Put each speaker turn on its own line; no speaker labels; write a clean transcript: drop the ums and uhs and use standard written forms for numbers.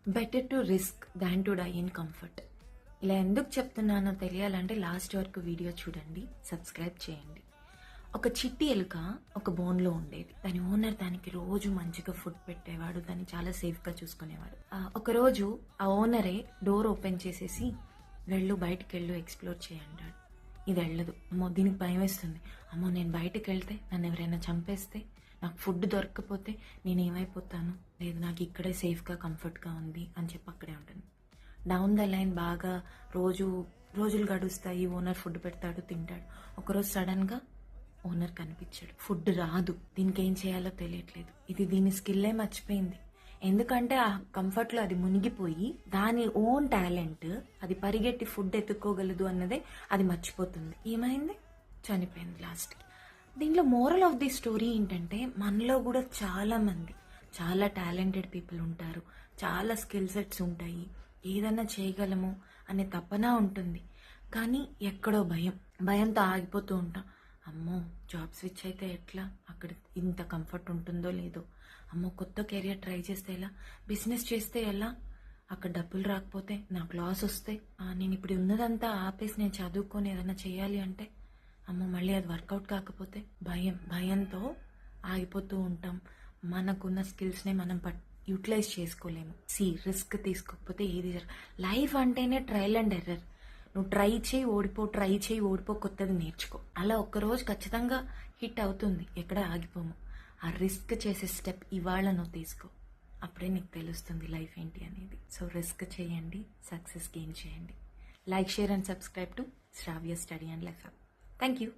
Better to risk than to die in comfort. ఇలా ఎందుకు చెప్తున్నానో తెలియాలంటే లాస్ట్ వరకు వీడియో చూడండి, సబ్స్క్రైబ్ చేయండి. ఒక చిట్టి ఎలుక ఒక బోన్లో ఉండేది. దాని ఓనర్ దానికి రోజు మంచిగా ఫుడ్ పెట్టేవాడు, దాన్ని చాలా సేఫ్గా చూసుకునేవాడు. ఒకరోజు ఆ ఓనరే డోర్ ఓపెన్ చేసేసి బయటికి వెళ్ళు ఎక్స్ప్లోర్ చేయంటాడు. ఇది వెళ్ళదు. అమ్మో దీనికి భయం వేస్తుంది. అమ్మో నేను బయటకు వెళ్తే నన్ను ఎవరైనా చంపేస్తే, నాకు ఫుడ్ దొరకకపోతే నేను ఏమైపోతాను, లేదు నాకు ఇక్కడే సేఫ్గా కంఫర్ట్గా ఉంది అని చెప్పి అక్కడే ఉంటుంది. డౌన్ ద లైన్ బాగా రోజులు గడుస్తాయి. ఓనర్ ఫుడ్ పెడతాడు, తింటాడు. ఒకరోజు సడన్గా ఓనర్ కనిపించాడు. ఫుడ్ రాదు. దీనికి ఏం చేయాలో తెలియట్లేదు. ఇది దీని స్కిల్లే మర్చిపోయింది. ఎందుకంటే ఆ కంఫర్ట్లో అది మునిగిపోయి దాని ఓన్ టాలెంట్, అది పరిగెట్టి ఫుడ్ ఎత్తుక్కోగలదు అన్నదే అది మర్చిపోతుంది. ఏమైంది? చనిపోయింది లాస్ట్కి. దీంట్లో మోరల్ ఆఫ్ ది స్టోరీ ఏంటంటే, మనలో కూడా చాలా మంది చాలా టాలెంటెడ్ పీపుల్ ఉంటారు, చాలా స్కిల్ సెట్స్ ఉంటాయి, ఏదన్నా చేయగలము అనే తపన ఉంటుంది. కానీ ఎక్కడో భయంతో ఆగిపోతూ ఉంటాం. అమ్మో జాబ్ స్విచ్ అయితే ఎట్లా, అక్కడ ఇంత కంఫర్ట్ ఉంటుందో లేదో, అమ్మో కొత్త కెరియర్ ట్రై చేస్తే ఎలా, బిజినెస్ చేస్తే ఎలా, అక్కడ డబ్బులు రాకపోతే, నాకు లాస్ వస్తే, నేను ఇప్పుడు ఉన్నదంతా ఆపేసి నేను చదువుకొని ఏదైనా చేయాలి అంటే, అమ్మో మళ్ళీ అది వర్కౌట్ కాకపోతే, భయంతో ఆగిపోతూ ఉంటాం. మనకున్న స్కిల్స్ని మనం యూటిలైజ్ చేసుకోలేము. రిస్క్ తీసుకోకపోతే ఏది లైఫ్ అంటేనే ట్రయల్ అండ్ ఎర్రర్. నువ్వు ట్రై చేయి ఓడిపో, కొత్తది నేర్చుకో. అలా ఒక్కరోజు ఖచ్చితంగా హిట్ అవుతుంది, ఎక్కడ ఆగిపోము. ఆ రిస్క్ చేసే స్టెప్ ఇవాళ నువ్వు తీసుకో, అప్పుడే నీకు తెలుస్తుంది లైఫ్ ఏంటి అనేది. సో రిస్క్ చేయండి, సక్సెస్ గెయిన్ చేయండి. Like, share and subscribe to Shravya study and life. Thank you.